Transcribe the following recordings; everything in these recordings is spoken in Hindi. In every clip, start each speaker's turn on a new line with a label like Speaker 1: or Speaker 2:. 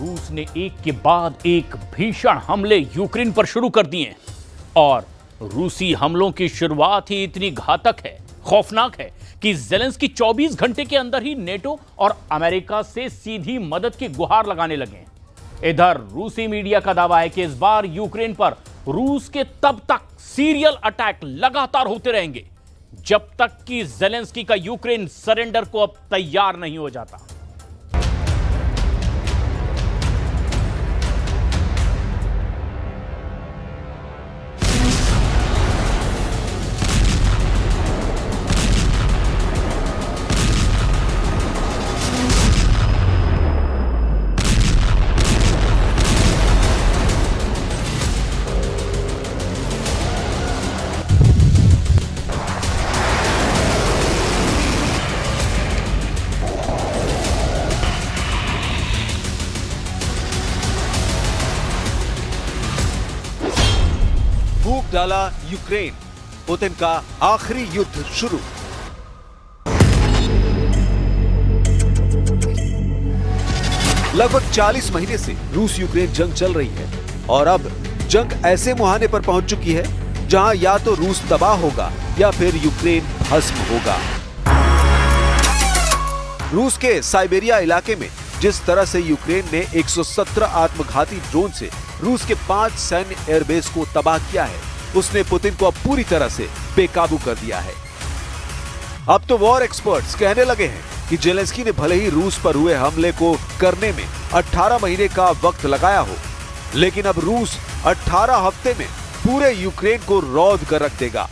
Speaker 1: रूस ने एक के बाद एक भीषण हमले यूक्रेन पर शुरू कर दिए हैं और रूसी हमलों की शुरुआत ही इतनी घातक है, खौफनाक है कि ज़ेलेंस्की 24 घंटे के अंदर ही नेटो और अमेरिका से सीधी मदद की गुहार लगाने लगे हैं। इधर रूसी मीडिया का दावा है कि इस बार यूक्रेन पर रूस के तब तक सीरियल अटैक लगातार होते रहेंगे जब तक कि ज़ेलेंस्की का यूक्रेन सरेंडर को अब तैयार नहीं हो जाता।
Speaker 2: फूंक डाला यूक्रेन, पुतिन का आखिरी युद्ध शुरू। लगभग 40 महीने से रूस यूक्रेन जंग चल रही है और अब जंग ऐसे मुहाने पर पहुंच चुकी है जहां या तो रूस तबाह होगा या फिर यूक्रेन भस्म होगा। रूस के साइबेरिया इलाके में जिस तरह से यूक्रेन ने 117 आत्मघाती ड्रोन से रूस के 5 सैन्य एयरबेस को तबाह किया है, उसने पुतिन को अब पूरी तरह से बेकाबू कर दिया है। अब तो वॉर एक्सपर्ट्स कहने लगे हैं कि ज़ेलेंस्की ने भले ही रूस पर हुए हमले को करने में 18 महीने का वक्त लगाया हो, लेकिन अब रूस 18 हफ्ते में पूरे यूक्रेन को रौंद कर रख देगा।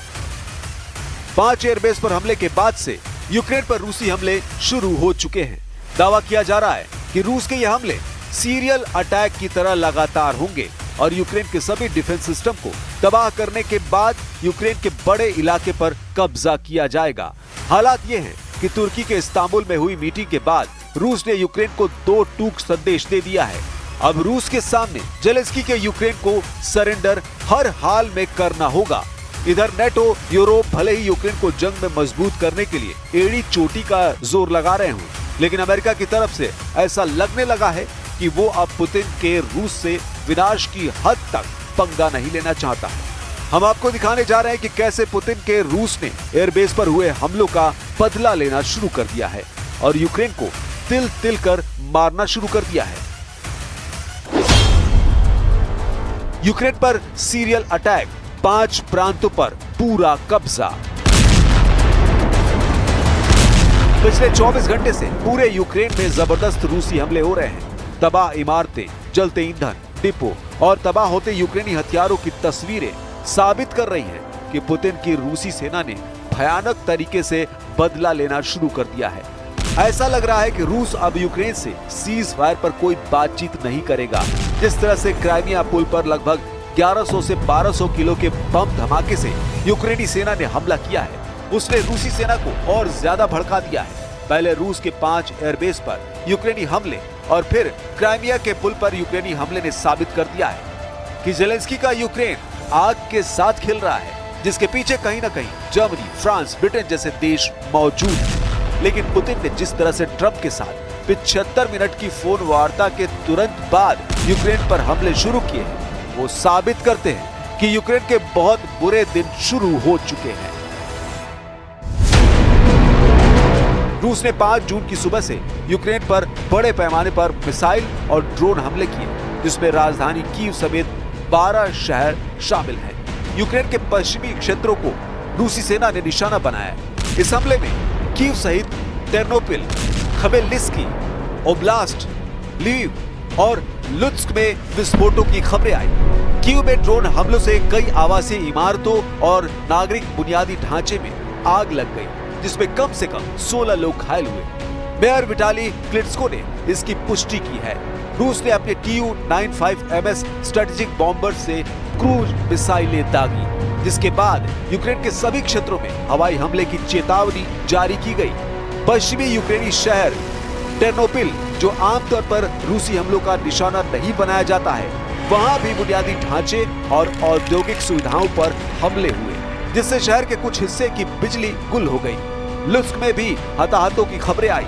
Speaker 2: 5 एयरबेस पर हमले के बाद से यूक्रेन पर रूसी हमले शुरू हो चुके हैं। दावा किया जा रहा है कि रूस के ये हमले सीरियल अटैक की तरह लगातार होंगे और यूक्रेन के सभी डिफेंस सिस्टम को तबाह करने के बाद यूक्रेन के बड़े इलाके पर कब्जा किया जाएगा। हालात ये हैं कि तुर्की के इस्तांबुल में हुई मीटिंग के बाद रूस ने यूक्रेन को 2 टूक संदेश दे दिया है। अब रूस के सामने ज़ेलेंस्की के यूक्रेन को सरेंडर हर हाल में करना होगा। इधर नेटो यूरोप भले ही यूक्रेन को जंग में मजबूत करने के लिए एड़ी चोटी का जोर लगा रहे हों, लेकिन अमेरिका की तरफ से ऐसा लगने लगा है कि वो अब पुतिन के रूस से विनाश की हद तक पंगा नहीं लेना चाहता है। हम आपको दिखाने जा रहे हैं कि कैसे पुतिन के रूस ने एयरबेस पर हुए हमलों का बदला लेना शुरू कर दिया है और यूक्रेन को तिल तिल कर मारना शुरू कर दिया है। यूक्रेन पर सीरियल अटैक, 5 प्रांतों पर पूरा कब्जा। पिछले 24 घंटे से पूरे यूक्रेन में जबरदस्त रूसी हमले हो रहे हैं। तबाह इमारतें, जलते ईंधन डिपो और तबाह होते यूक्रेनी हथियारों की तस्वीरें साबित कर रही हैं कि पुतिन की रूसी सेना ने भयानक तरीके से बदला लेना शुरू कर दिया है। ऐसा लग रहा है कि रूस अब यूक्रेन से सीज फायर पर कोई बातचीत नहीं करेगा। जिस तरह से क्राइमिया पुल पर लगभग 1100 से 1200 किलो के बम धमाके से यूक्रेनी सेना ने हमला किया है, उसने रूसी सेना को और ज्यादा भड़का दिया है। पहले रूस के 5 एयरबेस पर यूक्रेनी हमले और फिर क्राइमिया के पुल पर यूक्रेनी हमले ने साबित कर दिया है कि ज़ेलेंस्की का यूक्रेन आग के साथ खेल रहा है, जिसके पीछे कहीं ना कहीं जर्मनी, फ्रांस, ब्रिटेन जैसे देश मौजूद हैं। लेकिन पुतिन ने जिस तरह से ट्रंप के साथ 75 मिनट की फोन वार्ता के तुरंत बाद यूक्रेन पर हमले शुरू किए हैं, वो साबित करते हैं कि यूक्रेन के बहुत बुरे दिन शुरू हो चुके हैं। रूस ने 5 जून की सुबह से यूक्रेन पर बड़े पैमाने पर मिसाइल और ड्रोन हमले किए, जिसमें राजधानी कीव समेत 12 शहर शामिल हैं। यूक्रेन के पश्चिमी क्षेत्रों को रूसी सेना ने निशाना बनाया। इस हमले में कीव सहित टेर्नोपिल, खमेलनिस्की, ओब्लास्ट, लीव और लुत्स्क में विस्फोटों की खबरें आई। कीव में ड्रोन हमलों से कई आवासीय इमारतों और नागरिक बुनियादी ढांचे में आग लग गई, जिसमें कम से कम 16 लोग घायल हुए। मेयर विटाली क्लिट्स्को ने इसकी पुष्टि की है। रूस ने अपने Tu-95MS स्ट्रेटेजिक बॉम्बर से क्रूज मिसाइलें दागी, जिसके बाद यूक्रेन के सभी क्षेत्रों में हवाई हमले की चेतावनी जारी की गई। पश्चिमी यूक्रेनी शहर टेर्नोपिल, जो आमतौर पर रूसी हमलों का निशाना नहीं बनाया जाता है, वहां भी बुनियादी ढांचे और औद्योगिक सुविधाओं पर हमले हुए, जिससे शहर के कुछ हिस्से की बिजली गुल हो गई। लुत्स्क में भी हताहतों की खबरें आई,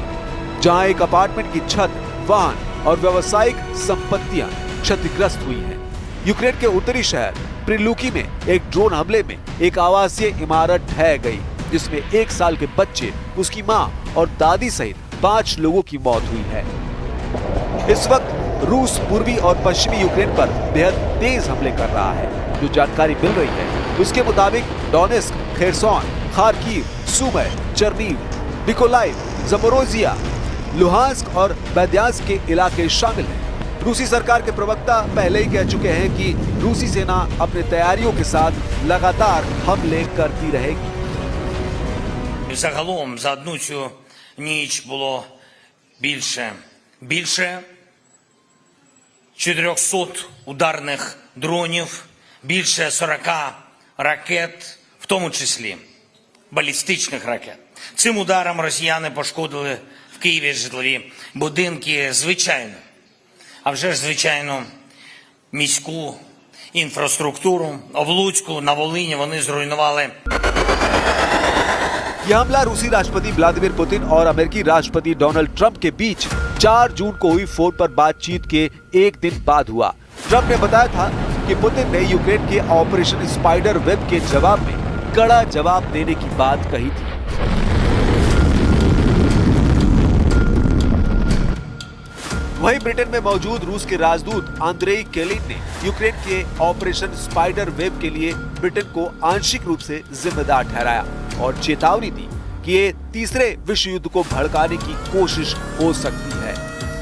Speaker 2: जहां एक अपार्टमेंट की छत, वाहन और व्यावसायिक संपत्तियां क्षतिग्रस्त हुई हैं। यूक्रेन के उत्तरी शहर प्रिलुकी में एक ड्रोन हमले में एक आवासीय इमारत ढह गई, जिसमें 1 साल के बच्चे, उसकी मां और दादी सहित 5 लोगों की मौत हुई है। इस वक्त रूस पूर्वी और पश्चिमी यूक्रेन पर बेहद तेज हमले कर रहा है। जो जानकारी मिल रही है उसके मुताबिक Donetsk, Kherson, Kharkiv, Sumy, Chernihiv, Mykolaiv, Zaporizhzhia, Luhansk और बेद्यांस्क के इलाके शामिल हैं। रूसी सरकार के प्रवक्ता पहले ही कह चुके हैं कि रूसी सेना अपनी तैयारियों के साथ लगातार हमले करती रहेगी।
Speaker 3: Загалом за одну цю ніч було більше 400 ударних дронів, більше 40 ракет, в тому числі балістичних ракет. Цим ударом росіяни пошкодили в Києві житлові будинки, звичайно. А вже ж, звичайно, міську інфраструктуру. В Луцьку, на Волині вони зруйнували.
Speaker 2: यह हमला रूसी राष्ट्रपति व्लादिमीर पुतिन और अमेरिकी राष्ट्रपति डोनाल्ड ट्रंप के बीच 4 जून को हुई फोन पर बातचीत के एक दिन बाद हुआ। ट्रंप ने बताया था कि पुतिन ने यूक्रेन के ऑपरेशन स्पाइडर वेब के जवाब में कड़ा जवाब देने की बात कही थी। वहीं ब्रिटेन में मौजूद रूस के राजदूत आंद्रेई केलिन ने यूक्रेन के ऑपरेशन स्पाइडर वेब के लिए ब्रिटेन को आंशिक रूप से जिम्मेदार ठहराया और चेतावनी दी कि ये तीसरे विश्व युद्ध को भड़काने की कोशिश हो सकती है।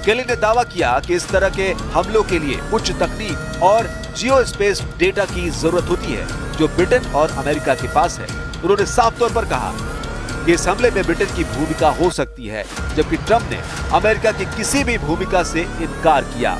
Speaker 2: केलिन ने दावा किया कि इस तरह के हमलों के लिए उच्च तकनीक और जियो स्पेस डेटा की जरूरत होती है, जो ब्रिटेन और अमेरिका के पास है। उन्होंने साफ तौर पर कहा कि इस हमले में ब्रिटेन की भूमिका हो सकती है, जबकि ट्रंप ने अमेरिका की किसी भी भूमिका से इनकार किया।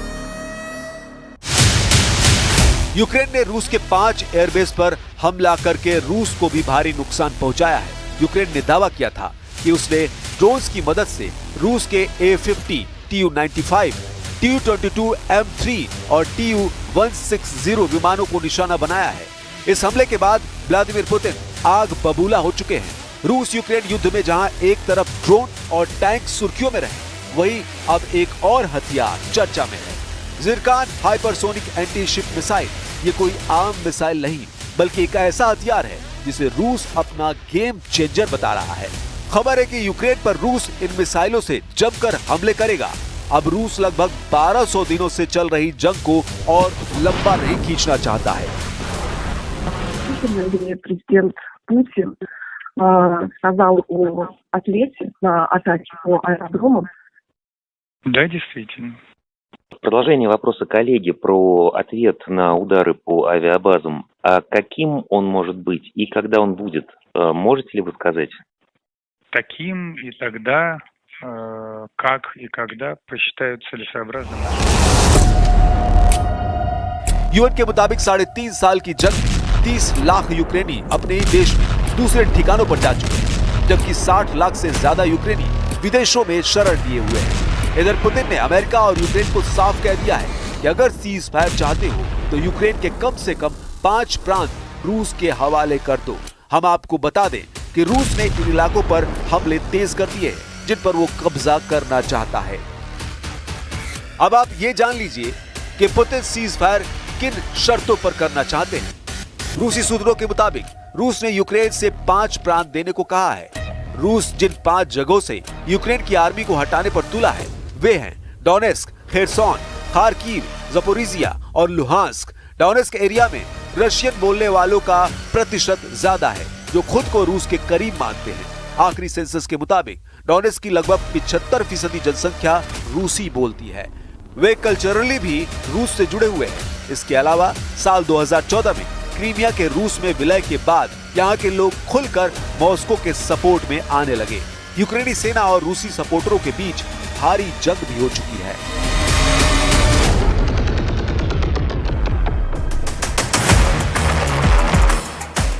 Speaker 2: यूक्रेन ने रूस के 5 एयरबेस पर हमला करके रूस को भी भारी नुकसान पहुंचाया है। यूक्रेन ने दावा किया था कि उसने ड्रोन्स की मदद से रूस के A-50, Tu-95, Tu-22 M3 और Tu-160 विमानों को निशाना बनाया है। इस हमले के बाद व्लादिमीर पुतिन आग बबूला हो चुके हैं। रूस यूक्रेन युद्ध में जहां एक तरफ ड्रोन और टैंक सुर्खियों में रहे, वहीं अब एक और हथियार चर्चा में है। ज़िरकान हाइपरसोनिक एंटी शिप मिसाइल। ये कोई आम मिसाइल नहीं, बल्कि एक ऐसा हथियार है जिसे रूस अपना गेम चेंजर बता रहा है। खबर है कि यूक्रेन पर रूस इन मिसाइलों से जमकर हमले करेगा। अब रूस लगभग 1200 दिनों से चल रही जंग को और लंबा नहीं खींचना चाहता है।
Speaker 4: Президент Путин сказал о ответе на атаки по аэродромам.
Speaker 5: Да, действительно.
Speaker 6: В продолжение вопроса коллеги про ответ на удары по авиабазам. А каким он может быть и когда он будет? Можете ли вы сказать?
Speaker 5: Таким и тогда, как и когда посчитают целесообразным.
Speaker 2: यूएन के मुताबिक 3.5 साल की जंग में 30 लाख यूक्रेनी अपने ही देश में दूसरे ठिकानों पर जा चुके हैं, जबकि 60 लाख से ज्यादा यूक्रेनी विदेशों में शरण लिए हुए हैं। इधर पुतिन ने अमेरिका और यूक्रेन को साफ कह दिया है कि अगर सीज फायर चाहते हो तो यूक्रेन के कम से कम 5 प्रांत रूस के हवाले कर दो। हम आपको बता दें कि रूस ने इन इलाकों पर हमले तेज कर दिए हैं जिन पर वो कब्जा करना चाहता है। अब आप ये जान लीजिए कि पुतिन सीज फायर किन शर्तों पर करना चाहते हैं। रूसी सूत्रों के मुताबिक रूस ने यूक्रेन से 5 प्रांत देने को कहा है। रूस जिन 5 जगहों से यूक्रेन की आर्मी को हटाने पर तुला है वे हैं डोनेस्क, खेरसोन, खार्किव, ज़पोरिज़िया और लुहांस्क। डोनेस्क एरिया में रशियन बोलने वालों का प्रतिशत ज्यादा है, जो खुद को रूस के करीब मानते हैं। आखिरी सेंसस के मुताबिक डोनेस्क की लगभग 75% जनसंख्या रूसी बोलती है। वे कल्चरली भी रूस से जुड़े हुए हैं। इसके अलावा साल 2014 में क्रीमिया के रूस में विलय के बाद यहाँ के लोग खुलकर मॉस्को के सपोर्ट में आने लगे। यूक्रेनी सेना और रूसी सपोर्टरों के बीच भारी जंग भी हो चुकी है।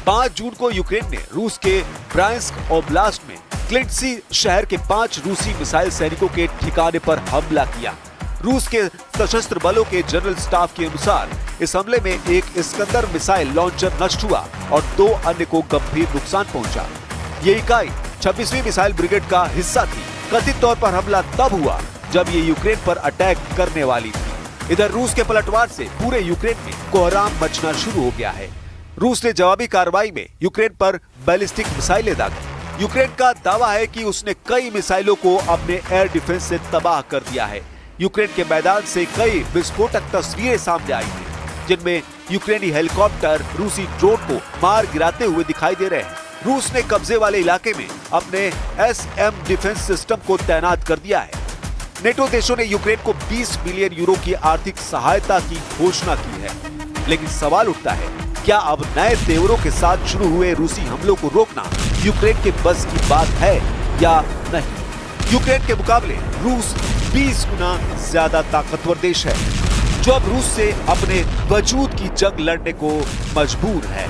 Speaker 2: पांच जून को यूक्रेन ने रूस के ब्रांस्क ओब्लास्ट में क्लिंटसी शहर के 5 रूसी मिसाइल सैनिकों के ठिकाने पर हमला किया। रूस के सशस्त्र बलों के जनरल स्टाफ के अनुसार इस हमले में एक इस्कंदर मिसाइल लॉन्चर नष्ट हुआ और 2 अन्य को गंभीर नुकसान पहुंचा। ये इकाई 26वीं मिसाइल ब्रिगेड का हिस्सा थी। कथित तौर पर हमला तब हुआ जब ये यूक्रेन पर अटैक करने वाली थी। इधर रूस के पलटवार से पूरे यूक्रेन में कोहराम मचना शुरू हो गया है। रूस ने जवाबी कार्रवाई में यूक्रेन पर बैलिस्टिक मिसाइलें दागी। यूक्रेन का दावा है कि उसने कई मिसाइलों को अपने एयर डिफेंस से तबाह कर दिया है। यूक्रेन के मैदान से कई विस्फोटक तस्वीरें सामने आई हैं, जिनमें यूक्रेनी हेलीकॉप्टर रूसी ड्रोन को मार गिराते हुए दिखाई दे रहे हैं। रूस ने कब्जे वाले इलाके में अपने SM डिफेंस सिस्टम को तैनात कर दिया है। नेटो देशों ने यूक्रेन को 20 बिलियन यूरो की आर्थिक सहायता की घोषणा की है, लेकिन सवाल उठता है, क्या अब नए तेवरों के साथ शुरू हुए रूसी हमलों को रोकना यूक्रेन के बस की बात है या नहीं? यूक्रेन के मुकाबले रूस 20 गुना ज्यादा ताकतवर देश है, जो अब रूस से अपने वजूद की जंग लड़ने को मजबूर है।